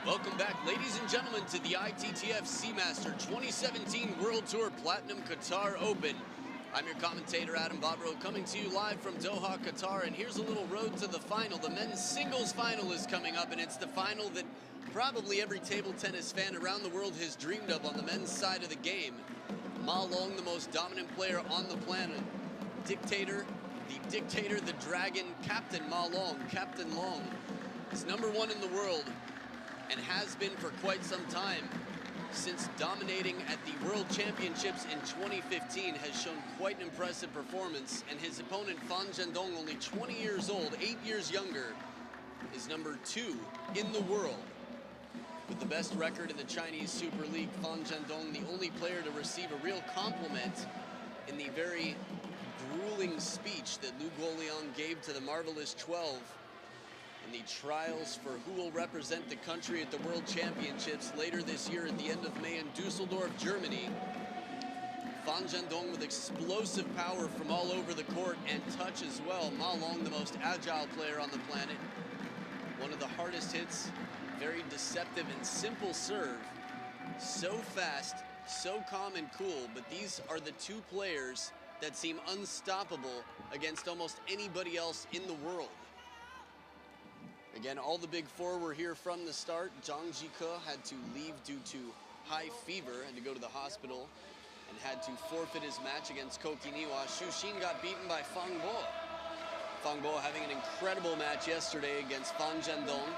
Welcome back, ladies and gentlemen, to the ITTF Seamaster 2017 World Tour Platinum Qatar Open. I'm your commentator, Adam Bobrow, coming to you live from Doha, Qatar, and here's a little road to the final. The men's singles final is coming up, and it's the final that probably every table tennis fan around the world has dreamed of on the men's side of the game. Ma Long, the most dominant player on the planet. Dictator, the dragon, Captain Ma Long, Captain Long, is #1 in the world and has been for quite some time. Since dominating at the World Championships in 2015, has shown quite an impressive performance, and his opponent FAN Zhendong, only 20 years old, 8 years younger, is #2 in the world. With the best record in the Chinese Super League, FAN Zhendong, the only player to receive a real compliment in the very grueling speech that Lu Guoliang gave to the Marvelous 12 in the trials for who will represent the country at the World Championships later this year at the end of May in Dusseldorf, Germany. FAN Zhendong with explosive power from all over the court and touch as well. Ma Long, the most agile player on the planet. One of the hardest hits, very deceptive and simple serve. So fast, so calm and cool, but these are the two players that seem unstoppable against almost anybody else in the world. Again, all the big four were here from the start. Zhang Jike had to leave due to high fever, had to go to the hospital, and had to forfeit his match against Koki Niwa. Xu Xin got beaten by Fang Bo. Fang Bo having an incredible match yesterday against FAN Zhendong.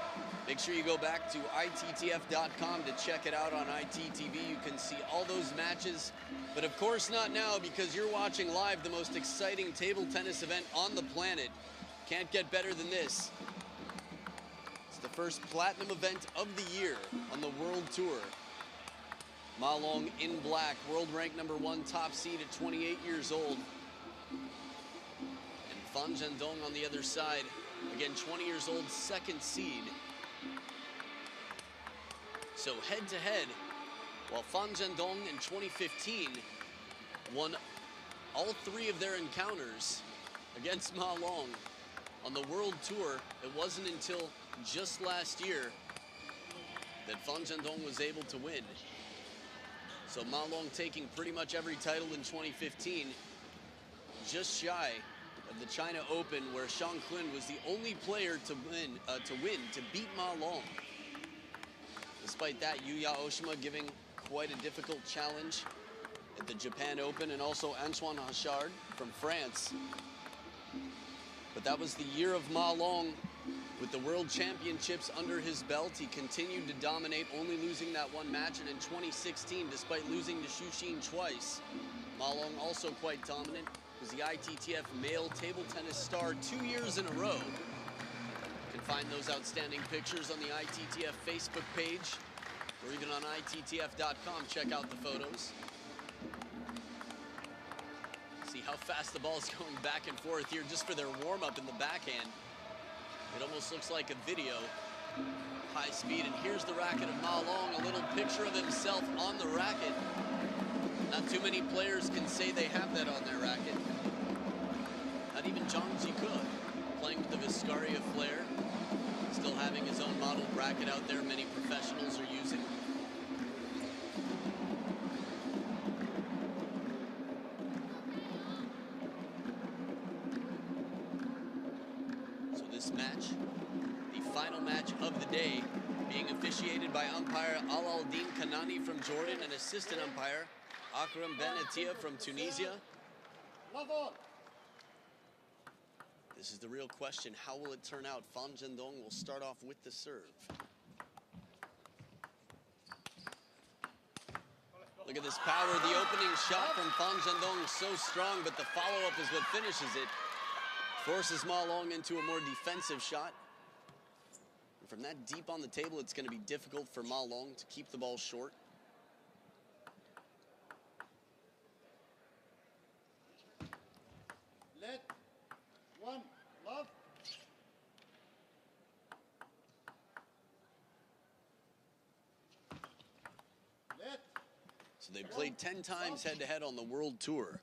Make sure you go back to ITTF.com to check it out on ITTV. You can see all those matches, but of course not now, because you're watching live the most exciting table tennis event on the planet. Can't get better than this. The first platinum event of the year on the World Tour. Ma Long in black, world rank #1, top seed at 28 years old. And FAN Zhendong on the other side, again 20 years old, second seed. So head to head, while FAN Zhendong in 2015 won all 3 of their encounters against Ma Long on the World Tour, it wasn't until just last year that FAN Zhendong was able to win. So Ma Long taking pretty much every title in 2015, just shy of the China Open, where Shang Kun was the only player to beat Ma Long. Despite that, Yuya Oshima giving quite a difficult challenge at the Japan Open, and also Antoine Hachard from France. But that was the year of Ma Long. With the World Championships under his belt, he continued to dominate, only losing that one match. And in 2016, despite losing to Xu Xin twice, Ma Long also quite dominant, was the ITTF male table tennis star 2 years in a row. You can find those outstanding pictures on the ITTF Facebook page, or even on ITTF.com. Check out the photos. See how fast the ball is going back and forth here just for their warm-up in the backhand. It almost looks like a video, high speed, and here's the racket of Ma Long, a little picture of himself on the racket. Not too many players can say they have that on their racket. Not even Zhang Jike, playing with the Viscaria flair, still having his own model racket out there many professionals are using. Match, the final match of the day, being officiated by umpire Al-Aldin Kanani from Jordan and assistant umpire Akram Ben Attia from Tunisia. This is the real question. How will it turn out? FAN Zhendong will start off with the serve. Look at this power. The opening shot from FAN Zhendong is so strong, but the follow-up is what finishes it. Forces Ma Long into a more defensive shot. And from that deep on the table, it's going to be difficult for Ma Long to keep the ball short. Let one love. So they played 10 times head-to-head on the World Tour.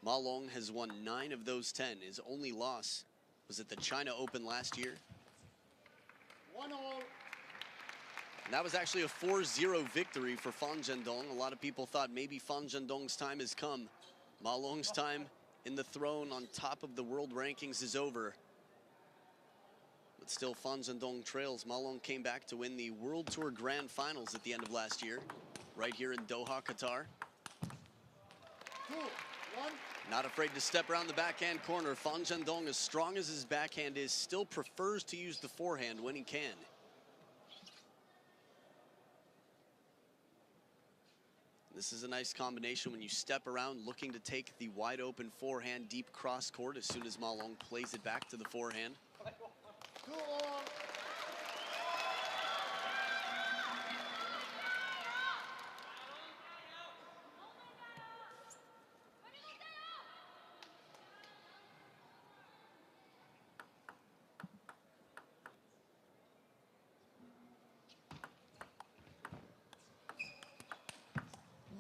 Ma Long has won 9 of those 10. His only loss was at the China Open last year. 1-1. And that was actually a 4-0 victory for FAN Zhendong. A lot of people thought maybe FAN Zhendong's time has come. Ma Long's time in the throne on top of the world rankings is over. But still, FAN Zhendong trails. Ma Long came back to win the World Tour Grand Finals at the end of last year, right here in Doha, Qatar. 2, 1. Not afraid to step around the backhand corner. FAN Zhendong, as strong as his backhand is, still prefers to use the forehand when he can. This is a nice combination when you step around looking to take the wide open forehand deep cross court as soon as Ma Long plays it back to the forehand. 2-all.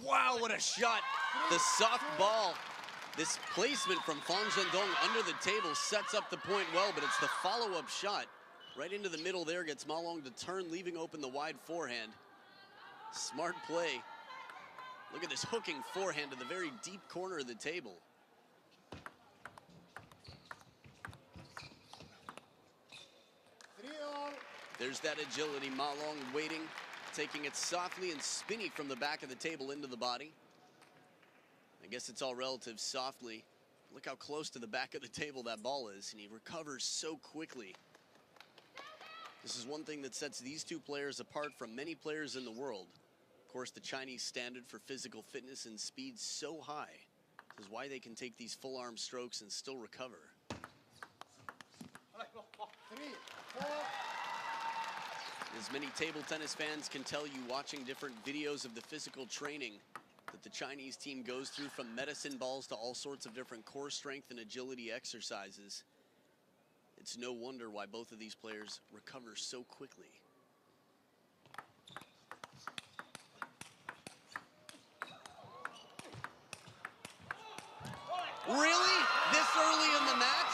Wow, what a shot. The soft ball. This placement from FAN Zhendong under the table sets up the point well, but it's the follow-up shot right into the middle there, gets Ma Long to turn, leaving open the wide forehand. Smart play. Look at this hooking forehand to the very deep corner of the table. There's that agility. Ma Long waiting, taking it softly and spinny from the back of the table into the body. I guess it's all relative. Softly. Look how close to the back of the table that ball is, and he recovers so quickly. This is one thing that sets these two players apart from many players in the world. Of course, the Chinese standard for physical fitness and speed so high. This is why they can take these full arm strokes and still recover. 3, 4. As many table tennis fans can tell you watching different videos of the physical training that the Chinese team goes through, from medicine balls to all sorts of different core strength and agility exercises. It's no wonder why both of these players recover so quickly. Really? This early in the match?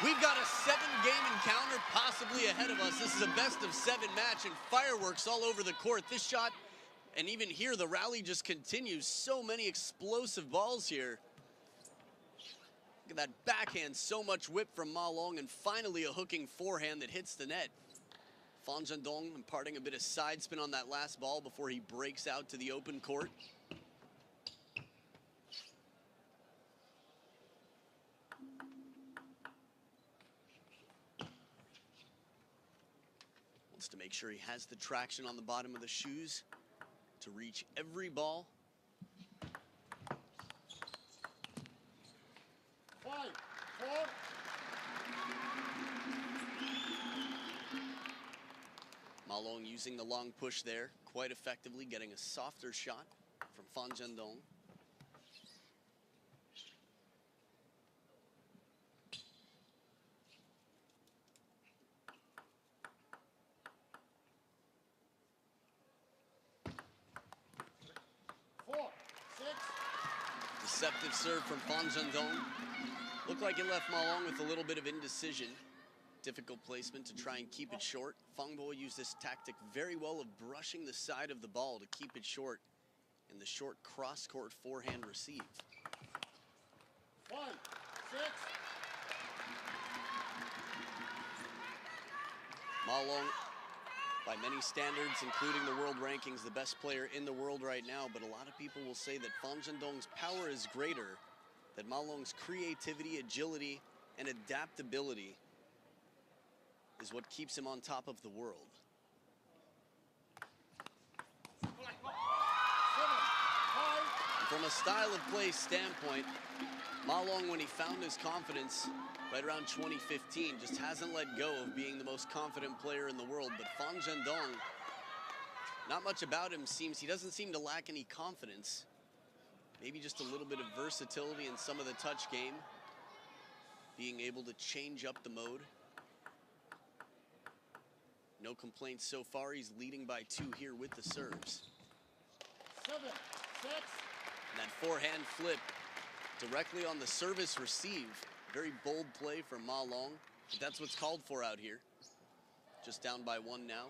We've got a 7-game encounter possibly ahead of us. This is a best-of-7 match and fireworks all over the court. This shot, and even here, the rally just continues. So many explosive balls here. Look at that backhand, so much whip from Ma Long, and finally a hooking forehand that hits the net. FAN Zhendong imparting a bit of side spin on that last ball before he breaks out to the open court. Wants to make sure he has the traction on the bottom of the shoes to reach every ball. 5, 4. Ma Long using the long push there quite effectively, getting a softer shot from FAN Zhendong. Deceptive serve from FAN Zhendong. Looked like it left Ma Long with a little bit of indecision. Difficult placement to try and keep it short. Feng Bo used this tactic very well of brushing the side of the ball to keep it short in the short cross-court forehand receive. 1, 6. Ma Long, by many standards, including the world rankings, the best player in the world right now, but a lot of people will say that FAN Zhendong's power is greater, that Ma Long's creativity, agility, and adaptability is what keeps him on top of the world. 7, 5. And from a style of play standpoint, Ma Long, when he found his confidence right around 2015, just hasn't let go of being the most confident player in the world. But FAN Zhendong, not much about him seems, he doesn't seem to lack any confidence. Maybe just a little bit of versatility in some of the touch game, being able to change up the mode. No complaints so far. He's leading by 2 here with the serves. 7, 6. And that forehand flip directly on the service receive. Very bold play from Ma Long, but that's what's called for out here. Just down by 1 now.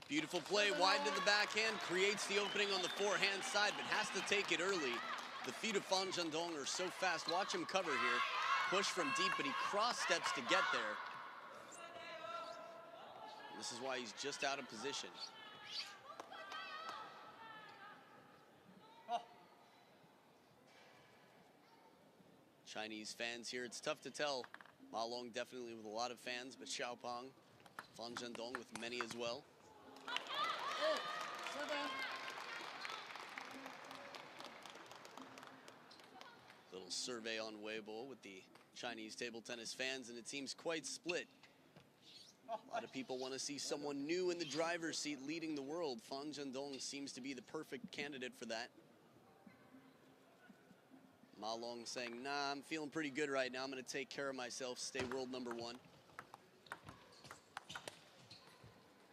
Beautiful play, wide to the backhand, creates the opening on the forehand side, but has to take it early. The feet of FAN Zhendong are so fast. Watch him cover here. Push from deep, but he cross steps to get there. This is why he's just out of position. Chinese fans here, it's tough to tell. Ma Long definitely with a lot of fans, but Xiaopang, FAN Zhendong with many as well. 8, 7. Little survey on Weibo with the Chinese table tennis fans, and it seems quite split. A lot of people want to see someone new in the driver's seat leading the world. FAN Zhendong seems to be the perfect candidate for that. Ma Long saying, nah, I'm feeling pretty good right now. I'm going to take care of myself, stay world number one.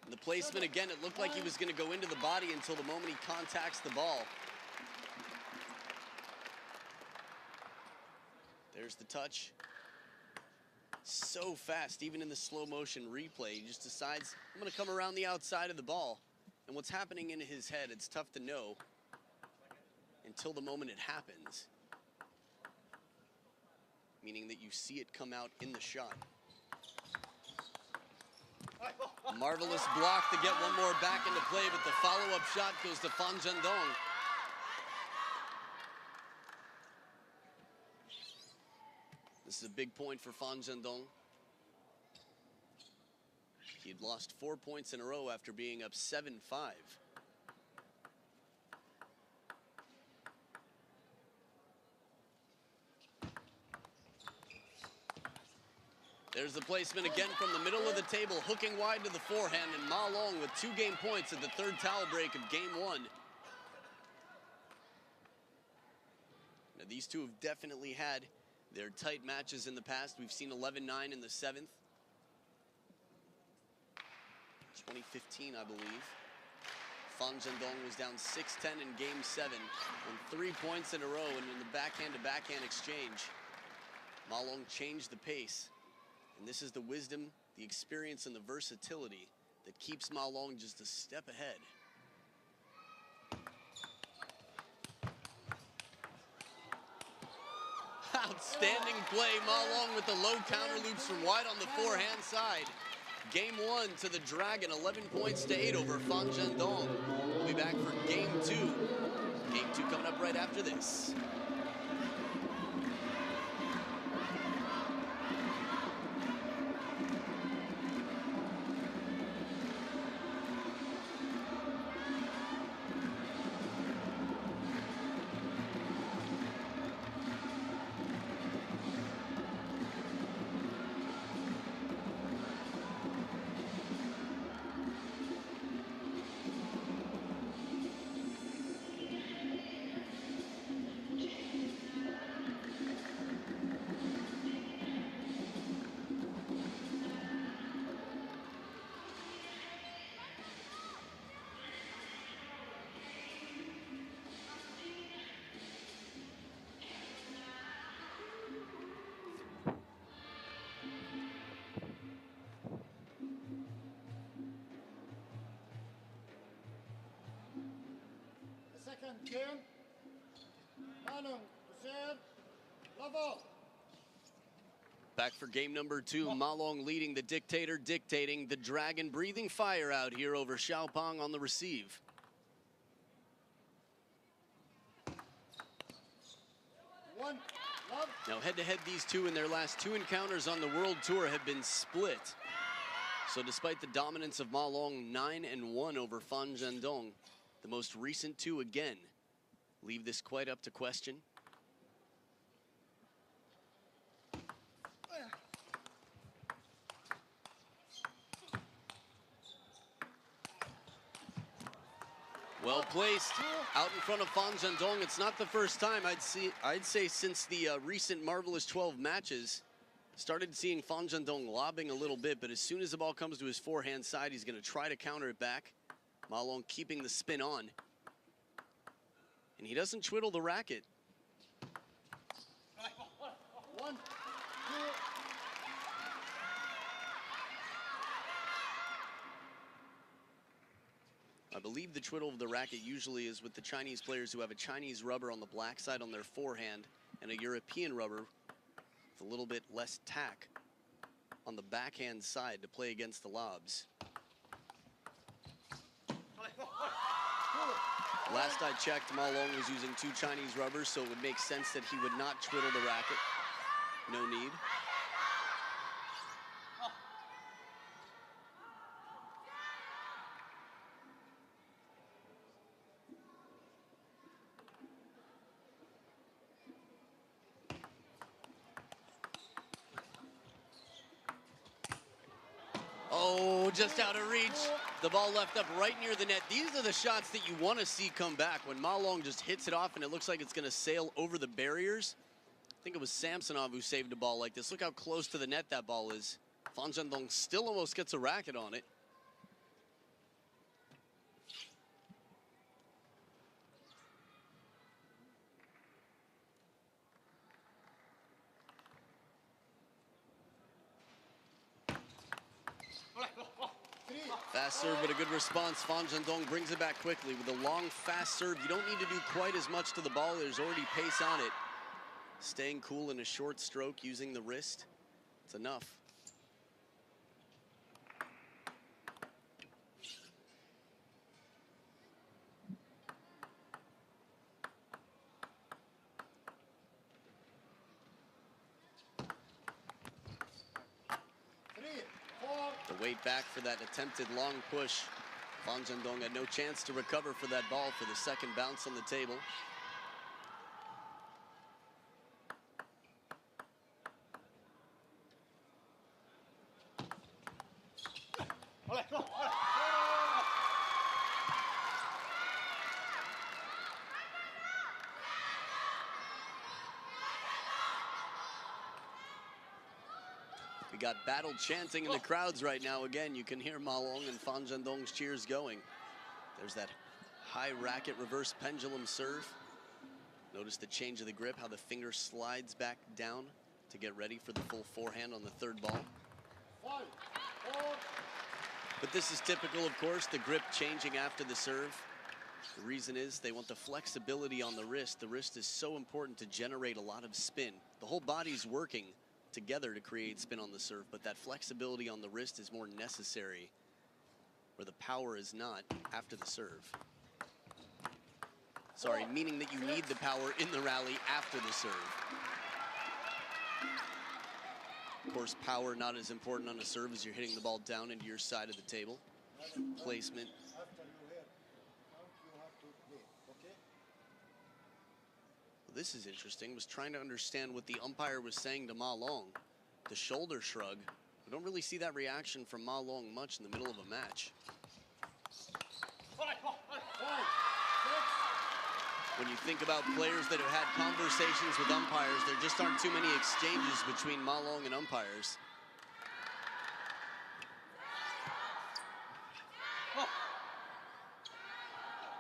And the placement, again, it looked like he was going to go into the body until the moment he contacts the ball. There's the touch. So fast, even in the slow motion replay, he just decides, I'm going to come around the outside of the ball. And what's happening in his head, it's tough to know until the moment it happens. Meaning that you see it come out in the shot. Marvelous block to get one more back into play, but the follow-up shot goes to FAN Zhendong. This is a big point for FAN Zhendong. He'd lost 4 points in a row after being up 7-5. There's the placement again from the middle of the table, hooking wide to the forehand, and Ma Long with 2 game points at the third towel break of game 1. Now these two have definitely had their tight matches in the past. We've seen 11-9 in the 7th. 2015, I believe. FAN Zhendong was down 6-10 in game 7, won 3 points in a row, and in the backhand-to-backhand exchange, Ma Long changed the pace. And this is the wisdom, the experience, and the versatility that keeps Ma Long just a step ahead. Outstanding play, Ma Long with the low counter loops from wide on the forehand side. Game 1 to the Dragon, 11 points to 8 over FAN Zhendong. We'll be back for game 2. Game 2 coming up right after this. Second game. Manung, serve. Level. Back for game number 2. Ma Long leading the dictator, dictating the Dragon, breathing fire out here over Xiaopang on the receive. One. Love. Now head-to-head, these two in their last 2 encounters on the World Tour have been split. So despite the dominance of Ma Long, 9-1 over FAN Zhendong, the most recent 2 again leave this quite up to question. Well placed out in front of FAN Zhendong. It's not the first time I'd say since the recent Marvelous 12 matches. Started seeing FAN Zhendong lobbing a little bit, but as soon as the ball comes to his forehand side, he's going to try to counter it back. Ma Long keeping the spin on. And he doesn't twiddle the racket. 1, 2. I believe the twiddle of the racket usually is with the Chinese players who have a Chinese rubber on the black side on their forehand and a European rubber with a little bit less tack on the backhand side to play against the lobs. Last I checked, Ma Long was using 2 Chinese rubbers, so it would make sense that he would not twiddle the racket. No need. Oh, just out of reach. The ball left up right near the net. These are the shots that you want to see come back when Ma Long just hits it off and it looks like it's going to sail over the barriers. I think it was Samsonov who saved a ball like this. Look how close to the net that ball is. FAN Zhendong still almost gets a racket on it. Fast serve, but a good response. FAN Zhendong brings it back quickly with a long, fast serve. You don't need to do quite as much to the ball. There's already pace on it. Staying cool in a short stroke, using the wrist. It's enough. The weight back for that attempted long push. FAN Zhendong had no chance to recover for that ball for the second bounce on the table. We got battle chanting in the crowds right now. Again, you can hear Ma Long and FAN Zhendong's cheers going. There's that high racket reverse pendulum serve. Notice the change of the grip, how the finger slides back down to get ready for the full forehand on the third ball. But this is typical, of course, the grip changing after the serve. The reason is they want the flexibility on the wrist. The wrist is so important to generate a lot of spin. The whole body's working together to create spin on the serve, but that flexibility on the wrist is more necessary where the power is not after the serve. Sorry, meaning that you need the power in the rally after the serve. Of course, power not as important on a serve as you're hitting the ball down into your side of the table. Placement. This is interesting. Was trying to understand what the umpire was saying to Ma Long. The shoulder shrug. We don't really see that reaction from Ma Long much in the middle of a match. When you think about players that have had conversations with umpires, there just aren't too many exchanges between Ma Long and umpires.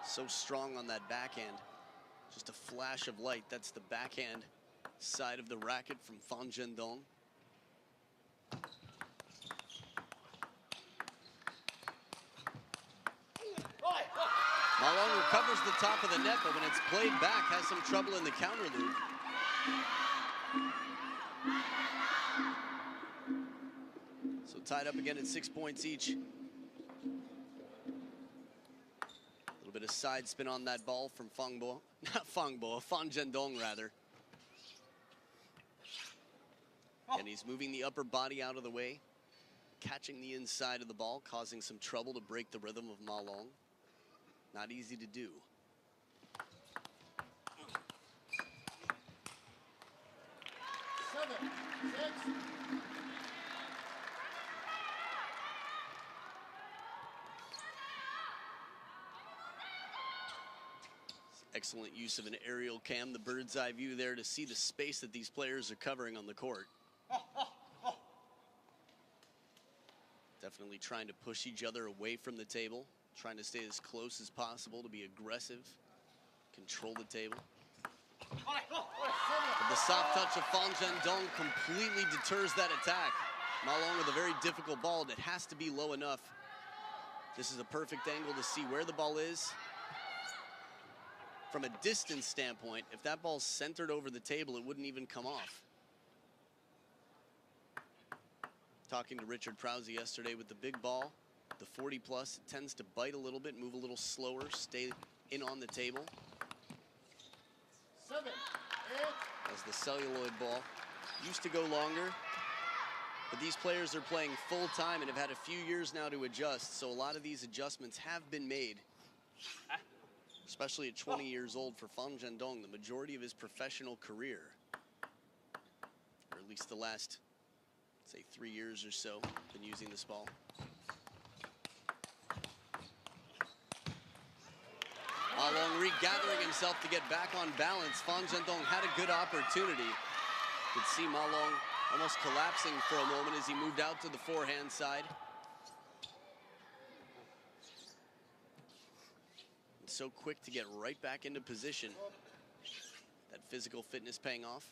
So strong on that backhand. Just a flash of light. That's the backhand side of the racket from FAN Zhendong. Ma Long recovers the top of the net, but when it's played back, has some trouble in the counter loop. So tied up again at 6 points each. Bit of side spin on that ball from FAN Zhendong rather. And he's moving the upper body out of the way, catching the inside of the ball, causing some trouble to break the rhythm of Ma Long. Not easy to do. Seven, 6. Excellent use of an aerial cam, the bird's eye view there to see the space that these players are covering on the court. Definitely trying to push each other away from the table, trying to stay as close as possible to be aggressive, control the table. But the soft touch of FAN Zhendong completely deters that attack. Ma Long with a very difficult ball that has to be low enough. This is a perfect angle to see where the ball is. From a distance standpoint, if that ball's centered over the table, it wouldn't even come off. Talking to Richard Prowse yesterday with the big ball, the 40 plus, it tends to bite a little bit, move a little slower, stay in on the table. 7, 8. As the celluloid ball used to go longer, but these players are playing full time and have had a few years now to adjust, so a lot of these adjustments have been made. Especially at 20 years old for FAN Zhendong, the majority of his professional career, or at least the last, say, 3 years or so, been using this ball. Ma Long regathering himself to get back on balance. FAN Zhendong had a good opportunity. Could see Ma Long almost collapsing for a moment as he moved out to the forehand side. And so quick to get right back into position. That physical fitness paying off.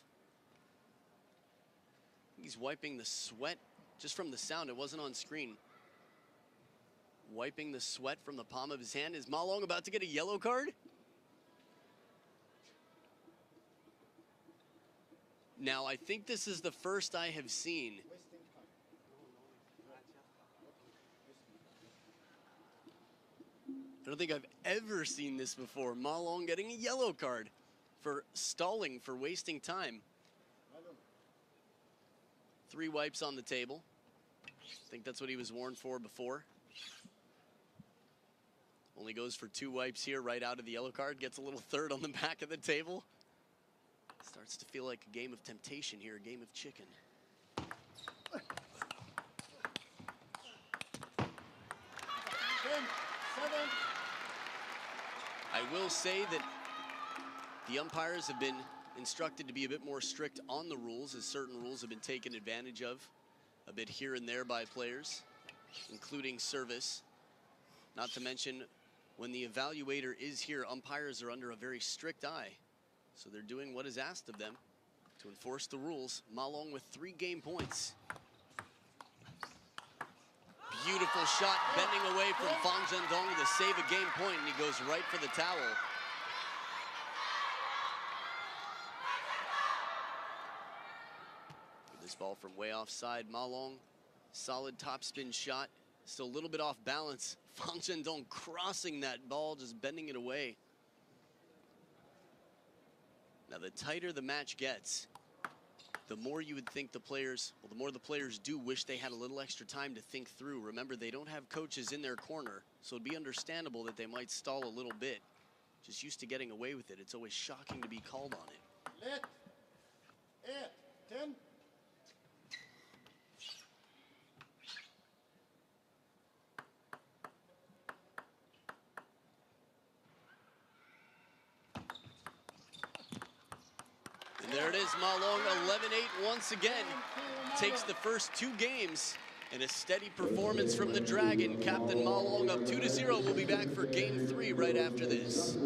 He's wiping the sweat just from the sound. It wasn't on screen. Wiping the sweat from the palm of his hand. Is Ma Long about to get a yellow card? Now, I think this is the first I have seen. I don't think I've ever seen this before. Ma Long getting a yellow card for stalling, for wasting time. 3 wipes on the table. I think that's what he was warned for before. Only goes for 2 wipes here right out of the yellow card. Gets a little third on the back of the table. Starts to feel like a game of temptation here, a game of chicken. 10, 7. I will say that the umpires have been instructed to be a bit more strict on the rules, as certain rules have been taken advantage of a bit here and there by players, including service. Not to mention, when the evaluator is here, umpires are under a very strict eye. So they're doing what is asked of them to enforce the rules. Ma Long with 3 game points. Beautiful shot, bending away from FAN Zhendong to save a game point, and he goes right for the towel. This ball from way offside. Ma Long, solid topspin shot. Still a little bit off balance. FAN Zhendong crossing that ball, just bending it away. Now, the tighter the match gets, the more you would think the players, well, the more the players do wish they had a little extra time to think through. Remember, they don't have coaches in their corner, so it'd be understandable that they might stall a little bit. Just used to getting away with it. It's always shocking to be called on it. Let. 8, 10. There it is, Ma Long, 11-8 once again. Takes the first 2 games and a steady performance from the Dragon. Captain Ma Long up 2-0. We'll be back for game 3 right after this.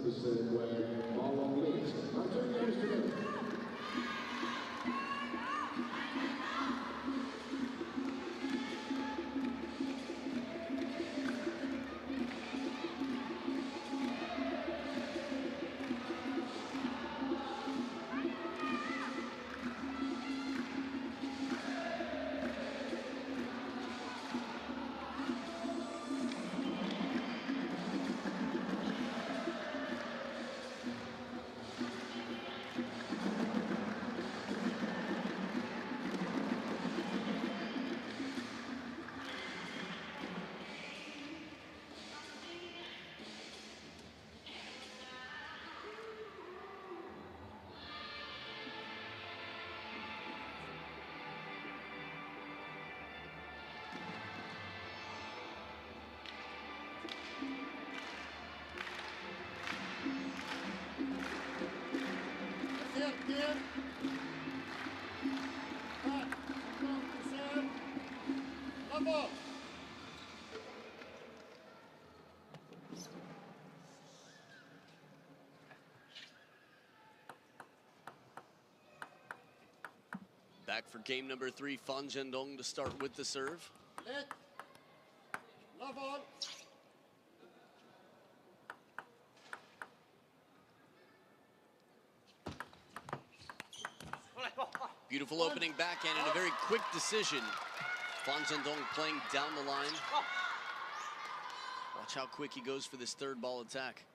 Back for game number 3, FAN Zhendong to start with the serve. Love on. Beautiful opening backhand and a very quick decision. FAN Zhendong playing down the line. Watch how quick he goes for this third ball attack.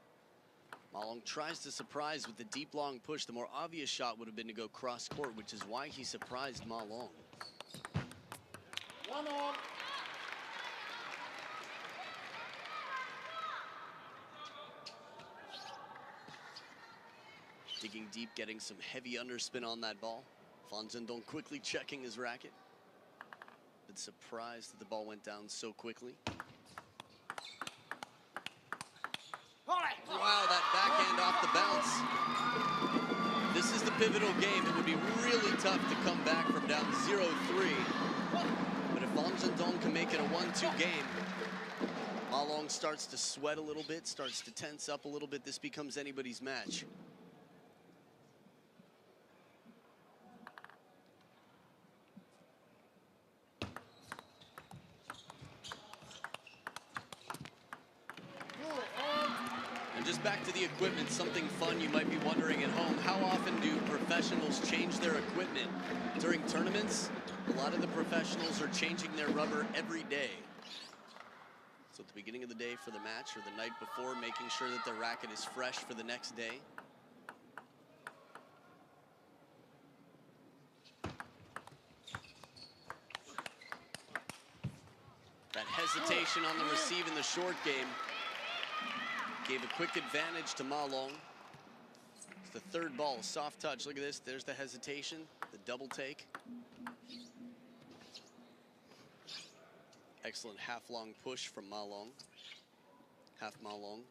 Ma Long tries to surprise with the deep long push. The more obvious shot would have been to go cross court, which is why he surprised Ma Long. 1 on. Digging deep, getting some heavy underspin on that ball. FAN Zhendong quickly checking his racket. Been surprised that the ball went down so quickly. Wow, that backhand off the bounce. This is the pivotal game. It would be really tough to come back from down 0-3. But if FAN Zhendong can make it a 1-2 game, Ma Long starts to sweat a little bit, starts to tense up a little bit. This becomes anybody's match. Just back to the equipment, something fun you might be wondering at home. How often do professionals change their equipment? During tournaments, a lot of the professionals are changing their rubber every day. So at the beginning of the day for the match or the night before, making sure that their racket is fresh for the next day. That hesitation on the receive in the short game gave a quick advantage to Ma Long. It's the third ball, soft touch. Look at this, there's the hesitation, the double take. Excellent half-long push from Ma Long. Half Ma Long.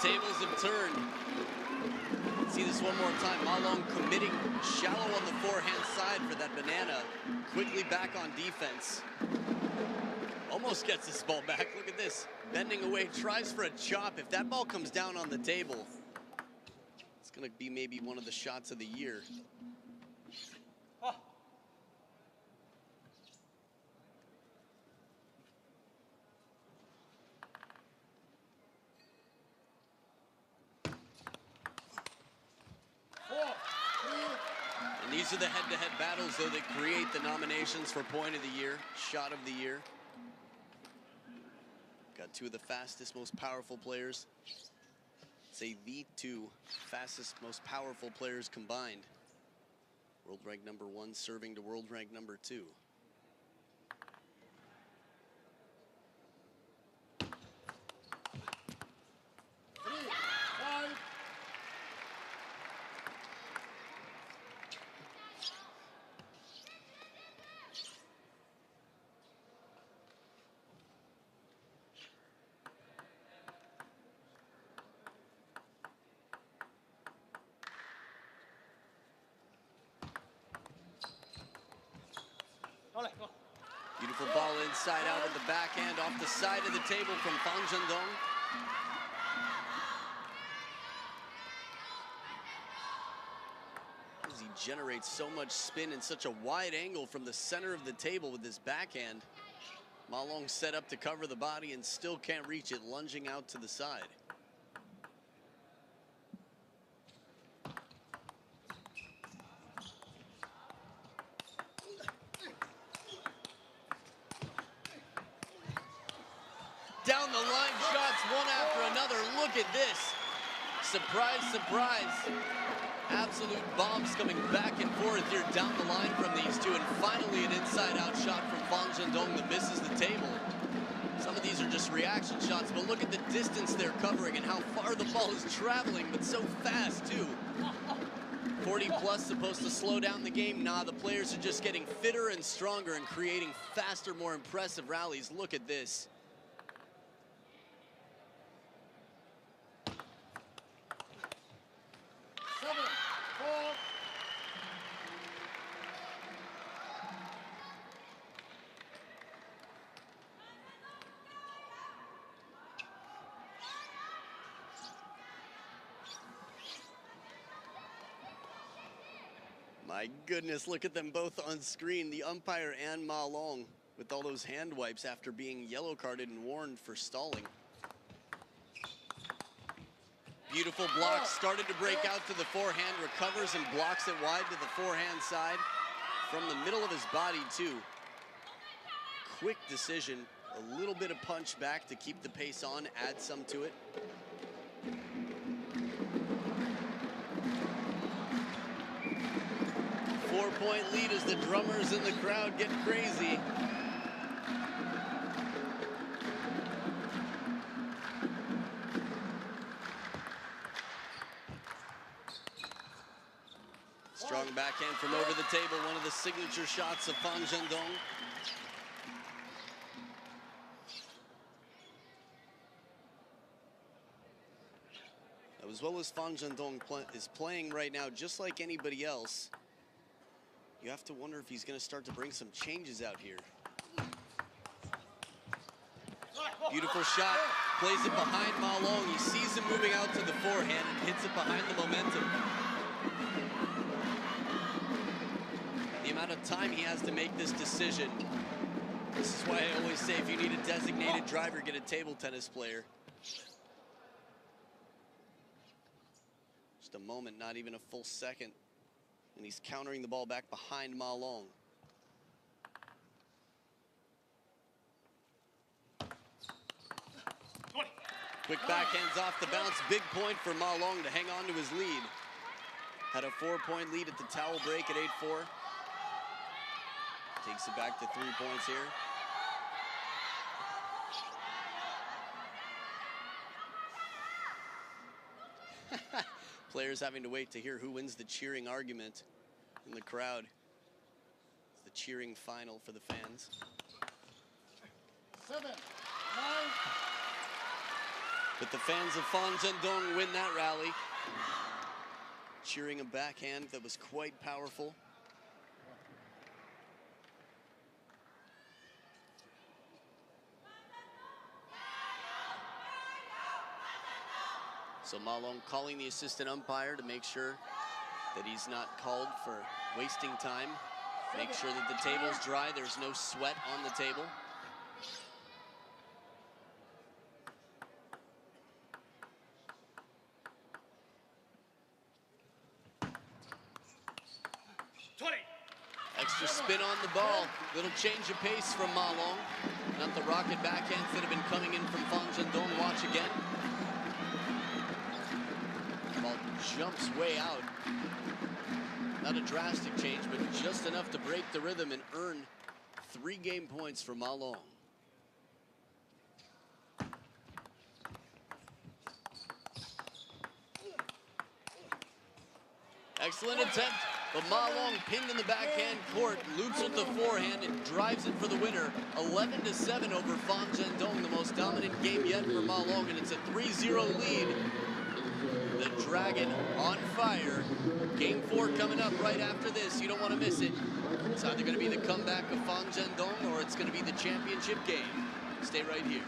Tables have turned. See this one more time. Ma Long committing shallow on the forehand side for that banana. Quickly back on defense. Almost gets this ball back. Look at this. Bending away, tries for a chop. If that ball comes down on the table, it's going to be maybe one of the shots of the year. These are the head-to-head battles, though, that create the nominations for point of the year, shot of the year. Got two of the fastest, most powerful players. Say the two fastest, most powerful players combined. World rank number 1 serving to world rank number 2. Beautiful ball inside out with the backhand off the side of the table from FAN Zhendong. As he generates so much spin in such a wide angle from the center of the table with this backhand. Ma Long set up to cover the body and still can't reach it, lunging out to the side. Down the line shots, one after another. Look at this. Surprise, surprise. Absolute bombs coming back and forth here down the line from these two. And finally an inside-out shot from FAN Zhendong that misses the table. Some of these are just reaction shots, but look at the distance they're covering and how far the ball is traveling, but so fast too. 40 plus supposed to slow down the game. Nah, the players are just getting fitter and stronger and creating faster, more impressive rallies. Look at this. My goodness, look at them both on screen, the umpire and Ma Long, with all those hand wipes after being yellow carded and warned for stalling. Beautiful block, started to break out to the forehand, recovers and blocks it wide to the forehand side from the middle of his body too. Quick decision, a little bit of punch back to keep the pace on, add some to it. Four-point lead as the drummers in the crowd get crazy. Strong backhand from over the table, one of the signature shots of FAN Zhendong. As well as FAN Zhendong is playing right now, just like anybody else, you have to wonder if he's going to start to bring some changes out here. Beautiful shot, plays it behind Ma Long. He sees him moving out to the forehand and hits it behind the momentum. The amount of time he has to make this decision. This is why I always say if you need a designated driver, get a table tennis player. Just a moment, not even a full second. And he's countering the ball back behind Ma Long. Quick backhands off the bounce. Big point for Ma Long to hang on to his lead. Had a 4-point lead at the towel break at 8-4. Takes it back to 3 points here. Players having to wait to hear who wins the cheering argument in the crowd. It's the cheering final for the fans. 7, 9. But the fans of FAN Zhendong win that rally. Cheering a backhand that was quite powerful. So Ma Long calling the assistant umpire to make sure that he's not called for wasting time. Make sure that the table's dry, there's no sweat on the table. Extra spin on the ball. Little change of pace from Ma Long. Not the rocket backhands that have been coming in from FAN Zhendong. Watch again. Ball jumps way out. Not a drastic change, but just enough to break the rhythm and earn 3 game points for Ma Long. Excellent attempt, but Ma Long pinned in the backhand court, loops with the forehand and drives it for the winner. 11-7 over FAN Zhendong, the most dominant game yet for Ma Long, and it's a 3-0 lead. The Dragon on fire. Game 4 coming up right after this. You don't want to miss it. It's either going to be the comeback of FAN Zhendong or it's going to be the championship game. Stay right here.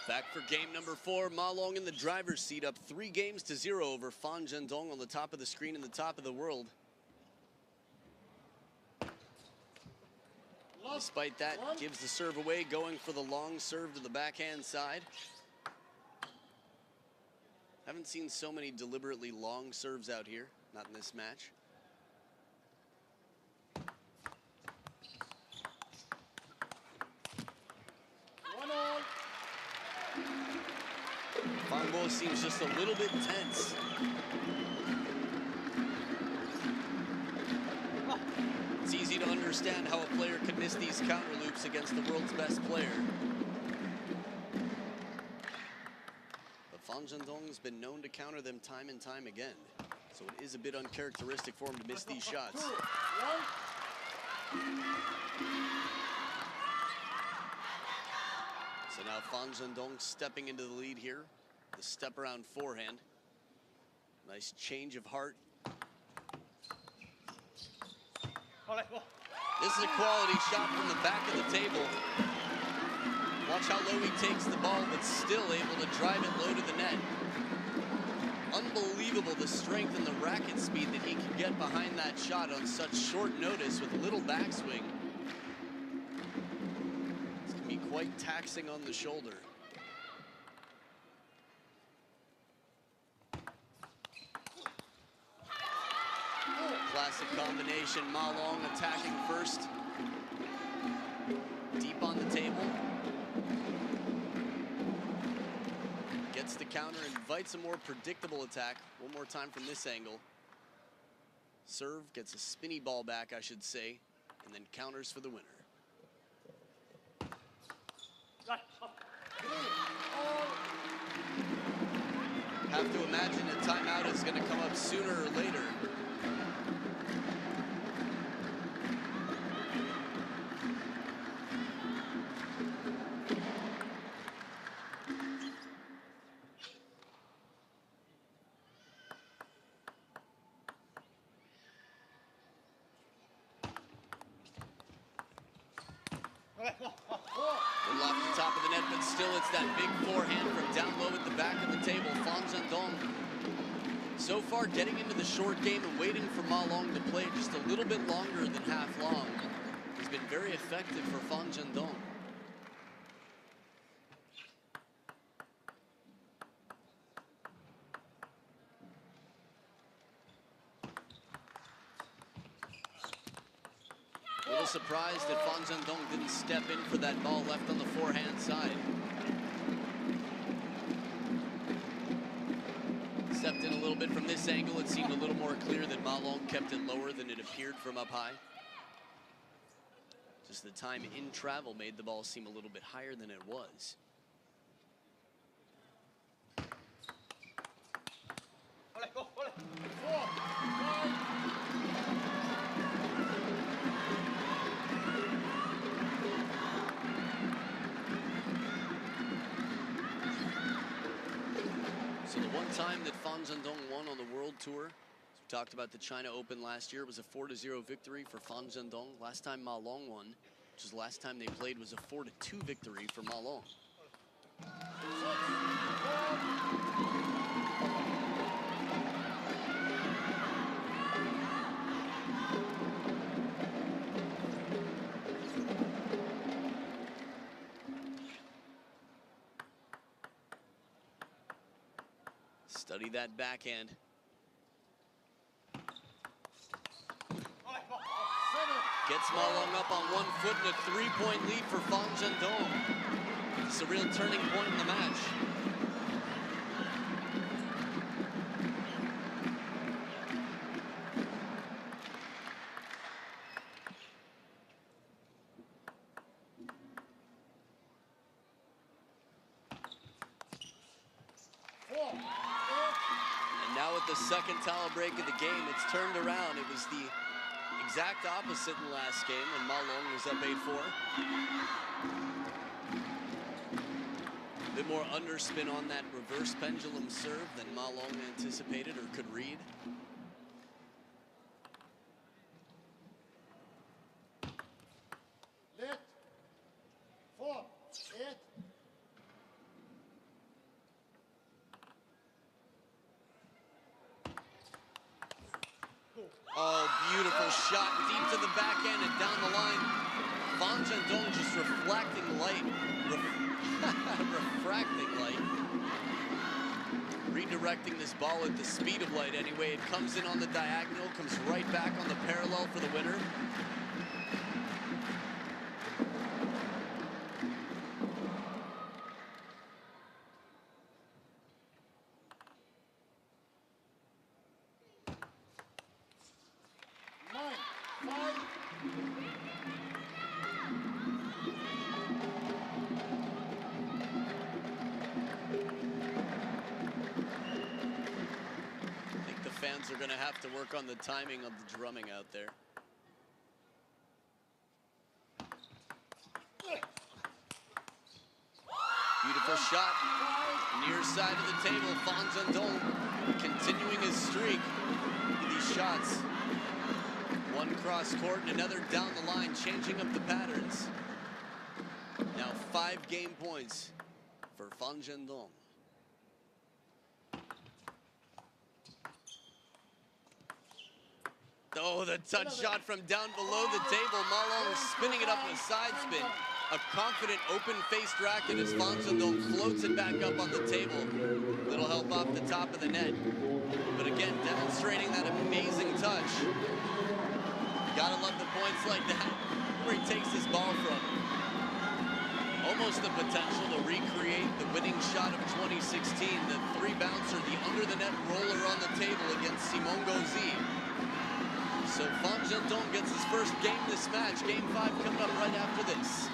Back for game number 4. Ma Long in the driver's seat, up 3 games to 0 over FAN Zhendong on the top of the screen and the top of the world. Despite that, gives the serve away, going for the long serve to the backhand side. Haven't seen so many deliberately long serves out here, not in this match. comfortable. It seems just a little bit tense. It's easy to understand how a player could miss these counter loops against the world's best player. But FAN Zhendong has been known to counter them time and time again. So it is a bit uncharacteristic for him to miss these shots. So now FAN Zhendong stepping into the lead here. The step around forehand. Nice change of heart. This is a quality shot from the back of the table. Watch how low he takes the ball, but still able to drive it low to the net. Unbelievable the strength and the racket speed that he can get behind that shot on such short notice with little backswing. It's going to be quite taxing on the shoulder. Classic combination, Ma Long attacking first. Deep on the table. Gets the counter, invites a more predictable attack. One more time from this angle. Serve, gets a spinny ball back, I should say, and then counters for the winner. Have to imagine a timeout is going to come up sooner or later. Well, off the top of the net, but still it's that big forehand from down low at the back of the table. FAN Zhendong so far getting into the short game and waiting for Ma Long to play just a little bit longer than half long. Has been very effective for FAN Zhendong. A little surprised that FAN Zhendong didn't step in for that ball left on the forehand side. Stepped in a little bit from this angle. It seemed a little more clear that Ma Long kept it lower than it appeared from up high. Just the time in travel made the ball seem a little bit higher than it was. So the one time that FAN Zhendong won on the World Tour, as we talked about the China Open last year, it was a 4-0 victory for FAN Zhendong. Last time Ma Long won, which is the last time they played, was a 4-2 victory for Ma Long. Study that backhand. Gets Ma Long up on 1 foot and a 3-point lead for FAN Zhendong. It's a real turning point in the match. And now at the second towel break of the game, it's turned around. It was the exact opposite in the last game when Ma Long was up 8-4. A bit more underspin on that reverse pendulum serve than Ma Long anticipated or could read. Lit. 4, 8. Oh, beautiful shot deep to the backhand and down the line. FAN Zhendong just reflecting light. Refracting light. Redirecting this ball at the speed of light anyway. It comes in on the diagonal, comes right back on the parallel for the winner. fans are going to have to work on the timing of the drumming out there. Beautiful shot, near side of the table. FAN Zhendong continuing his streak with these shots. One cross court and another down the line, changing up the patterns. Now 5 game points for FAN Zhendong. Oh, the touch shot from down below the table. Ma Long spinning it up with a side spin. A confident, open-faced racket as FAN Zhendong floats it back up on the table. Little help off the top of the net. But again, demonstrating that amazing touch. Gotta love the points like that, where he takes his ball from. Almost the potential to recreate the winning shot of 2016, the 3-bouncer, the under-the-net roller on the table against Simon Gauzy. So FAN Zhendong gets his first game this match. Game 5 coming up right after this.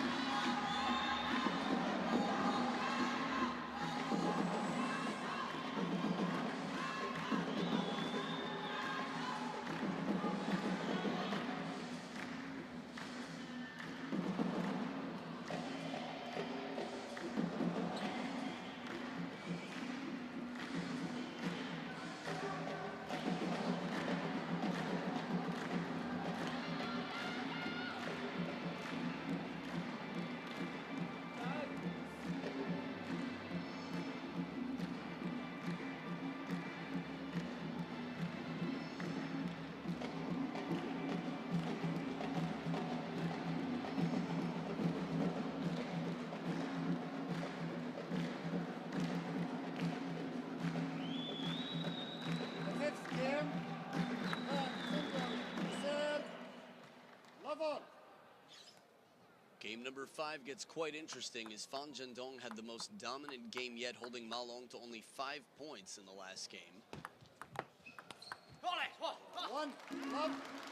Game number 5 gets quite interesting as FAN Zhendong had the most dominant game yet, holding Ma Long to only 5 points in the last game.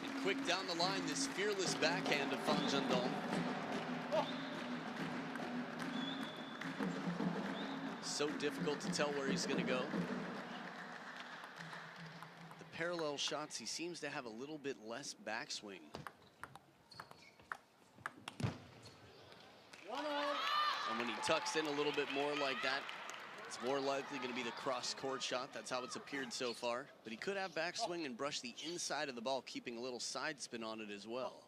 And quick down the line, this fearless backhand of FAN Zhendong. So difficult to tell where he's going to go. The parallel shots, he seems to have a little bit less backswing. And when he tucks in a little bit more like that, it's more likely going to be the cross-court shot. That's how it's appeared so far. But he could have backswing and brush the inside of the ball, keeping a little side spin on it as well.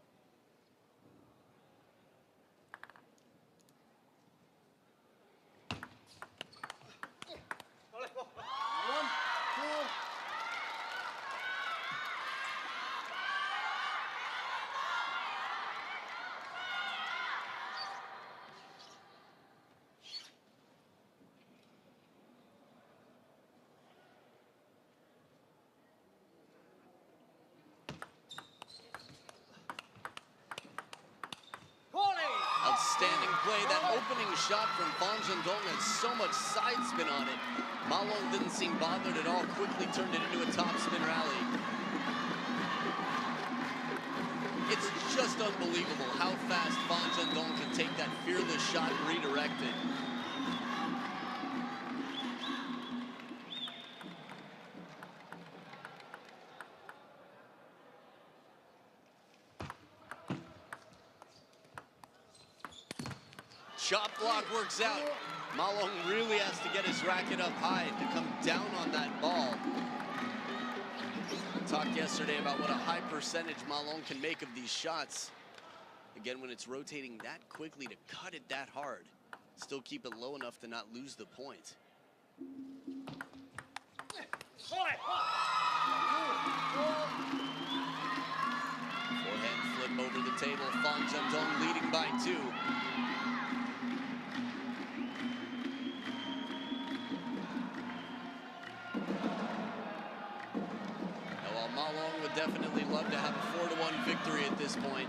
Outstanding play. That opening shot from FAN Zhendong has so much side spin on it. Ma Long didn't seem bothered at all, quickly turned it into a topspin rally. It's just unbelievable how fast FAN Zhendong can take that fearless shot and redirect it. Shot block works out. Ma Long really has to get his racket up high to come down on that ball. We talked yesterday about what a high percentage Ma Long can make of these shots. Again, when it's rotating that quickly to cut it that hard, still keep it low enough to not lose the point. Forehand flip over the table. FAN Zhendong leading by 2. Ma Long would definitely love to have a 4-1 victory at this point.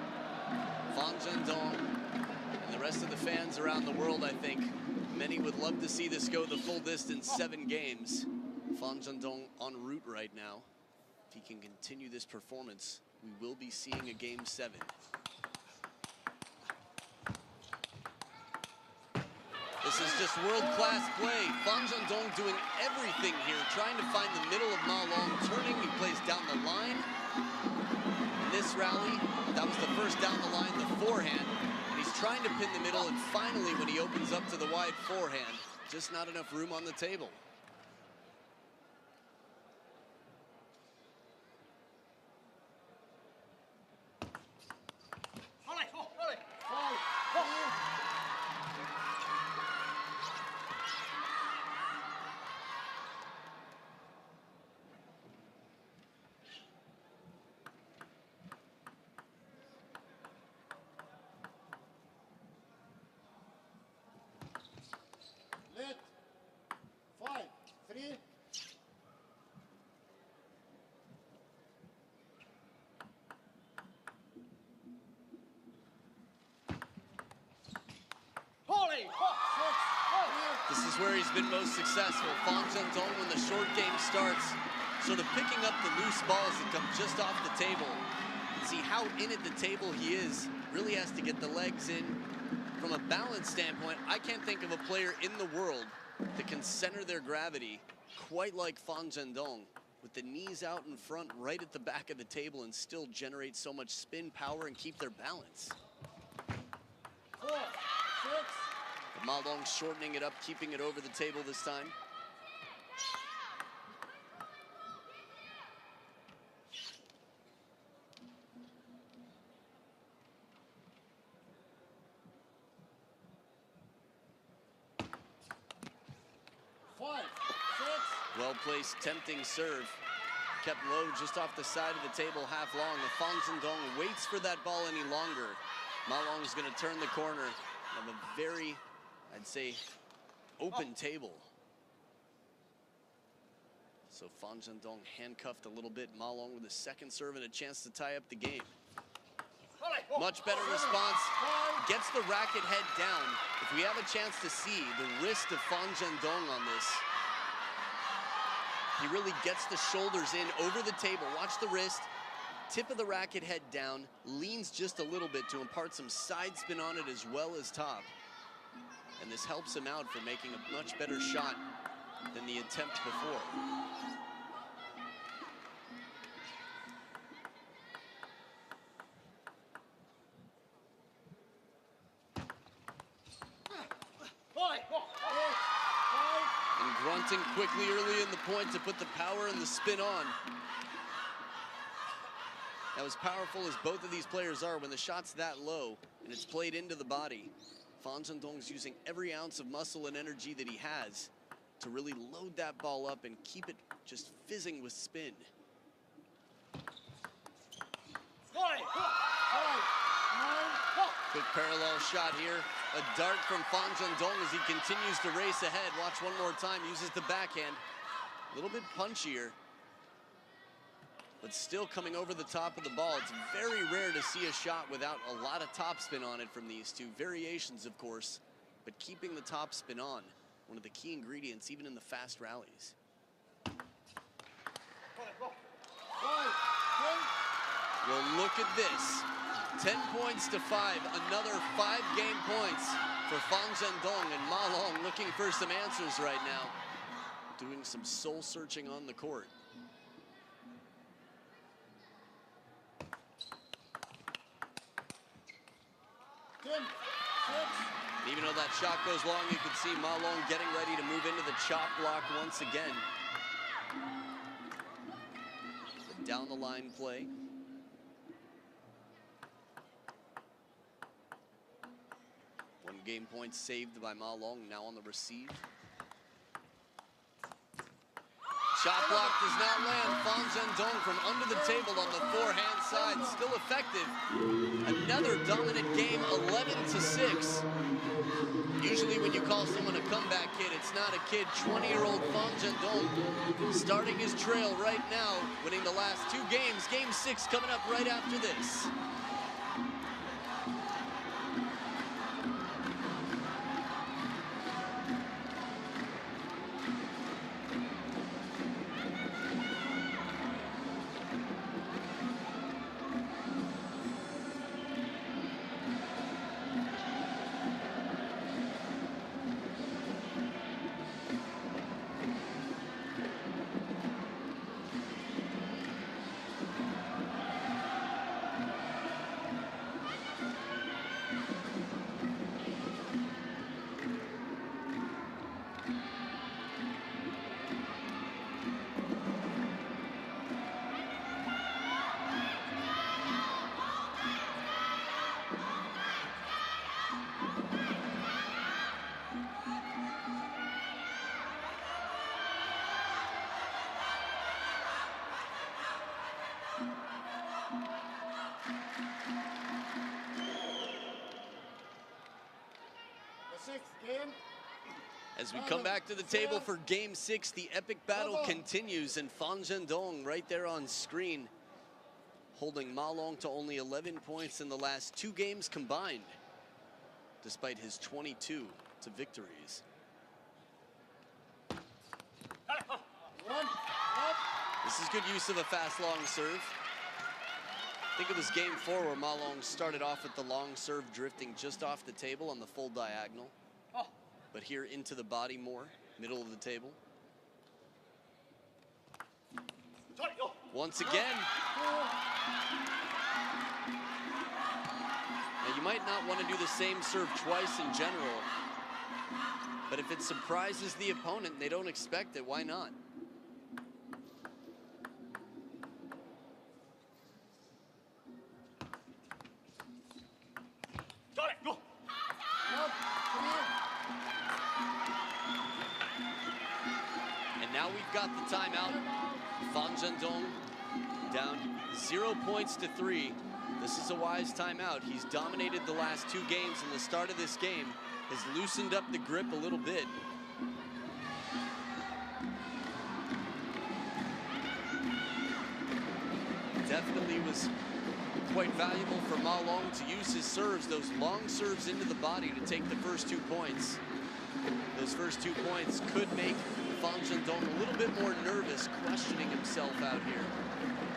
FAN Zhendong and the rest of the fans around the world, I think, many would love to see this go the full distance, 7 games. FAN Zhendong en route right now. If he can continue this performance, we will be seeing a Game 7. This is just world-class play. FAN Zhendong doing everything here, trying to find the middle of Ma Long, turning, he plays down the line. In this rally, that was the first down the line, the forehand. And he's trying to pin the middle, and finally, when he opens up to the wide forehand, just not enough room on the table. Let. 5, 3. Holy! 6, 3. This is where he's been most successful. FAN Zhendong, when the short game starts, sort of picking up the loose balls that come just off the table. And see how in at the table he is. Really has to get the legs in. From a balance standpoint, I can't think of a player in the world that can center their gravity quite like FAN Zhendong, with the knees out in front right at the back of the table and still generate so much spin power and keep their balance. 4, 6. But Ma Long shortening it up, keeping it over the table this time. Well-placed, tempting serve. Kept low just off the side of the table, half long. If FAN Zhendong waits for that ball any longer, Ma Long is going to turn the corner of a very, I'd say, open table. So FAN Zhendong handcuffed a little bit. Ma Long with a second serve and a chance to tie up the game. Much better response. Gets the racket head down. If we have a chance to see the wrist of FAN Zhendong on this, he really gets the shoulders in over the table. Watch the wrist, tip of the racket head down, leans just a little bit to impart some side spin on it as well as top. And this helps him out for making a much better shot than the attempt before. And grunting quickly early in the point to put the power and the spin on. Now, as powerful as both of these players are, when the shot's that low and it's played into the body, FAN Zhendong's using every ounce of muscle and energy that he has to really load that ball up and keep it just fizzing with spin. Quick parallel shot here. A dart from FAN Zhendong as he continues to race ahead. Watch one more time, uses the backhand. A little bit punchier, but still coming over the top of the ball. It's very rare to see a shot without a lot of topspin on it from these two. Variations, of course, but keeping the topspin on, one of the key ingredients even in the fast rallies. Well, look at this. 10 points to 5, another 5 game points for FAN Zhendong, and Ma Long looking for some answers right now, doing some soul searching on the court. Even though that shot goes long, you can see Ma Long getting ready to move into the chop block once again. The down the line play. One game point saved by Ma Long, now on the receive. Shot block does not land. FAN Zhendong from under the table on the forehand side, still effective. Another dominant game, 11-6. Usually when you call someone a comeback kid, it's not a kid. 20-year-old FAN Zhendong starting his trail right now, winning the last 2 games. Game 6 coming up right after this. sixth game. As we come back to the table for Game 6, the epic battle continues, and FAN Zhendong right there on screen, holding Ma Long to only 11 points in the last 2 games combined, despite his 22 victories. This is good use of a fast long serve. I think it was Game 4 where Ma Long started off with the long serve drifting just off the table on the full diagonal. But here into the body more, middle of the table. Once again. Now you might not want to do the same serve twice in general, but if it surprises the opponent and they don't expect it, why not? Now we've got the timeout. FAN Zhendong down 0 points to 3. This is a wise timeout. He's dominated the last 2 games, and the start of this game has loosened up the grip a little bit. Definitely was quite valuable for Ma Long to use his serves, those long serves into the body to take the first 2 points. Those first 2 points could make FAN Zhendong a little bit more nervous, questioning himself out here.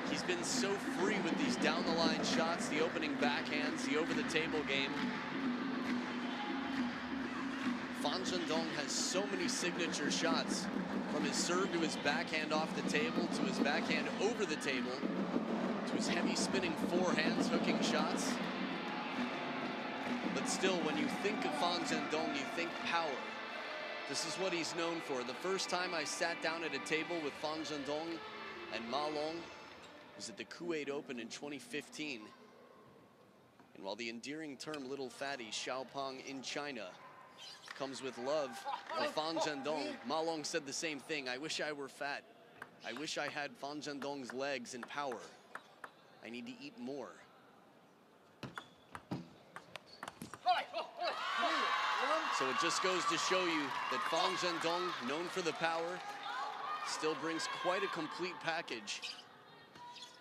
He's been so free with these down-the-line shots, the opening backhands, the over-the-table game. FAN Zhendong has so many signature shots, from his serve to his backhand off the table, to his backhand over the table, to his heavy spinning forehands hooking shots. But still, when you think of FAN Zhendong, you think power. This is what he's known for. The first time I sat down at a table with FAN Zhendong and Ma Long was at the Kuwait Open in 2015. And while the endearing term Little Fatty, Xiaopang in China, comes with love for FAN Zhendong, Ma Long said the same thing. I wish I were fat. I wish I had FAN Zhendong's legs and power. I need to eat more. So it just goes to show you that FAN Zhendong, known for the power, still brings quite a complete package.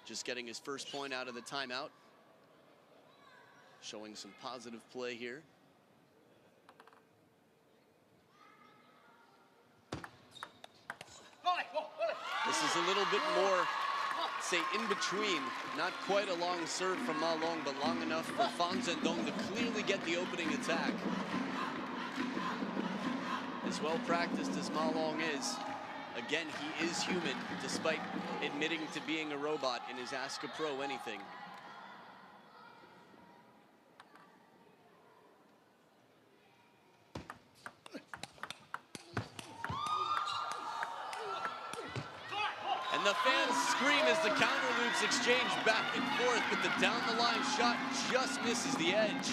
Just getting his first point out of the timeout. Showing some positive play here. This is a little bit more, say, in between. Not quite a long serve from Ma Long, but long enough for FAN Zhendong to clearly get the opening attack. As well practiced as Ma Long is, again, he is human, despite admitting to being a robot in his Ask a Pro Anything. And the fans scream as the counter loops exchange back and forth, but the down-the-line shot just misses the edge.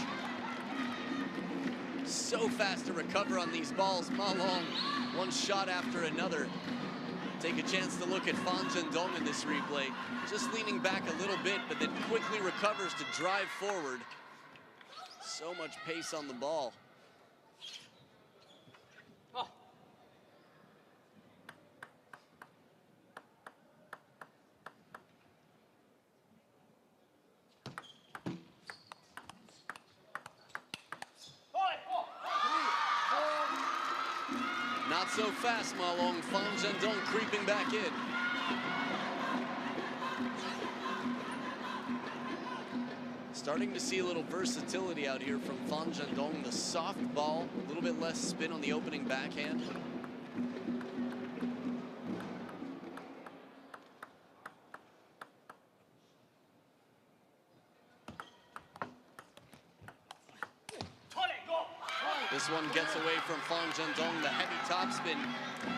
So fast to recover on these balls. Ma Long, one shot after another. Take a chance to look at FAN Zhendong in this replay. Just leaning back a little bit, but then quickly recovers to drive forward. So much pace on the ball. Not so fast, Ma Long. FAN Zhendong creeping back in. Starting to see a little versatility out here from FAN Zhendong. The soft ball, a little bit less spin on the opening backhand. This one gets away from FAN Zhendong, the heavy topspin.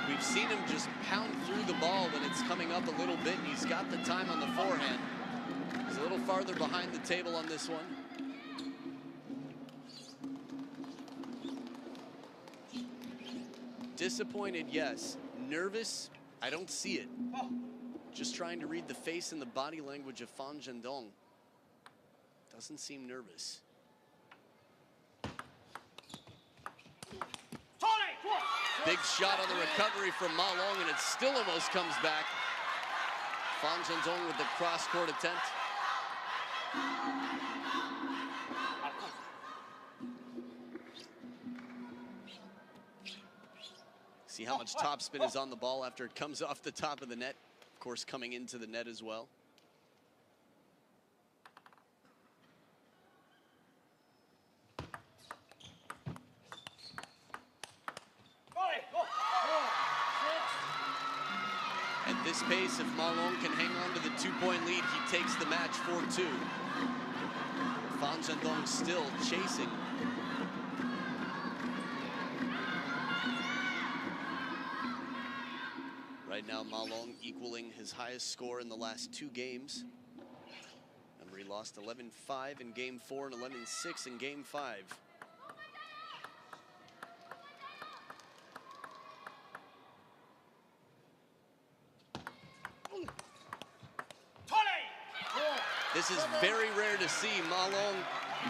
We've seen him just pound through the ball when it's coming up a little bit, and he's got the time on the forehand. He's a little farther behind the table on this one. Disappointed, yes. Nervous, I don't see it. Just trying to read the face and the body language of FAN Zhendong. Doesn't seem nervous. Big shot on the recovery from Ma Long, and it still almost comes back. FAN Zhendong with the cross-court attempt. See how much topspin is on the ball after it comes off the top of the net. Of course, coming into the net as well. At this pace, if Ma Long can hang on to the 2-point lead, he takes the match 4-2. FAN Zhendong still chasing. Right now, Ma Long equaling his highest score in the last 2 games. Remember, he lost 11-5 in Game 4 and 11-6 in Game 5. This is very rare to see. Ma Long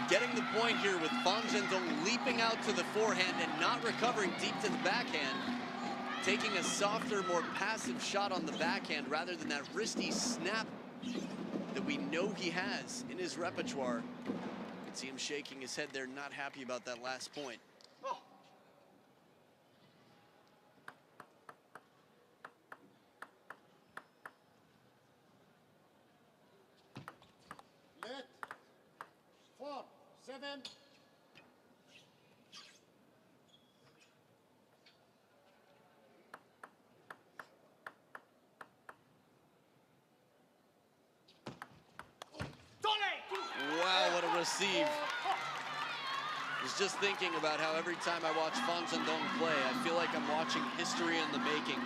getting the point here with FAN Zhendong leaping out to the forehand and not recovering deep to the backhand. Taking a softer, more passive shot on the backhand rather than that wristy snap that we know he has in his repertoire. You can see him shaking his head there, not happy about that last point. Let 4-7. Wow, what a receive. I was just thinking about how every time I watch FAN Zhendong play, I feel like I'm watching history in the making.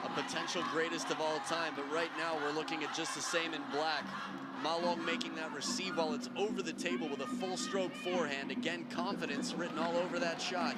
A potential greatest of all time, but right now we're looking at just the same in black. Ma Long making that receive while it's over the table with a full stroke forehand. Again, confidence written all over that shot.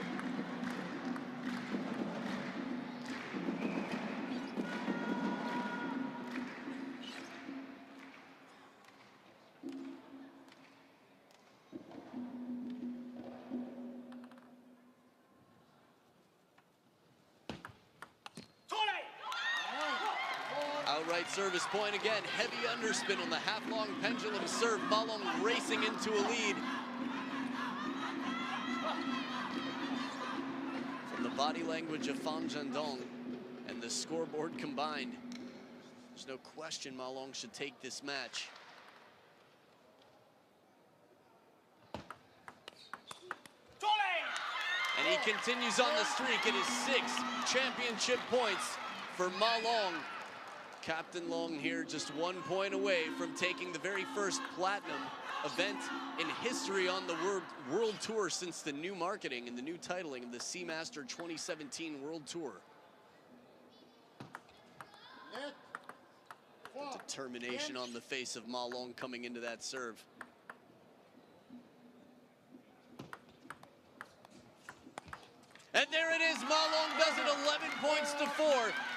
Outright service point again. Heavy underspin on the half-long pendulum serve. Ma Long racing into a lead. From the body language of FAN Zhendong and the scoreboard combined, there's no question Ma Long should take this match. And he continues on the streak. It is 6 championship points for Ma Long. Captain Long here just 1 point away from taking the very first platinum event in history on the World Tour since the new marketing and the new titling of the Seamaster 2017 World Tour. Determination on the face of Ma Long coming into that serve. And there it is, Ma Long does it 11 points to 4.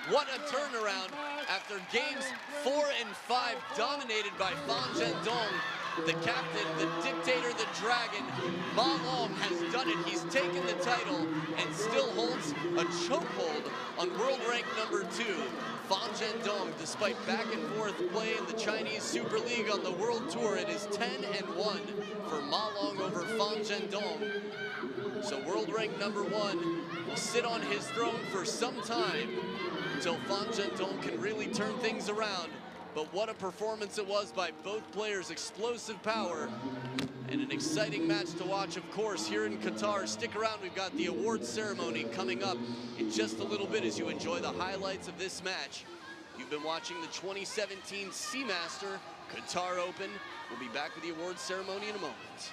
What a turnaround after games 4 and 5 dominated by FAN Zhendong. The captain, the dictator, the dragon, Ma Long has done it. He's taken the title and still holds a chokehold on world rank number 2. FAN Zhendong, despite back and forth play in the Chinese Super League on the World Tour, it is 10-1 for Ma Long over FAN Zhendong. So world rank number 1 will sit on his throne for some time until FAN Zhendong can really turn things around. But what a performance it was by both players. Explosive power and an exciting match to watch, of course, here in Qatar. Stick around, we've got the awards ceremony coming up in just a little bit as you enjoy the highlights of this match. You've been watching the 2017 Seamaster Qatar Open. We'll be back with the awards ceremony in a moment.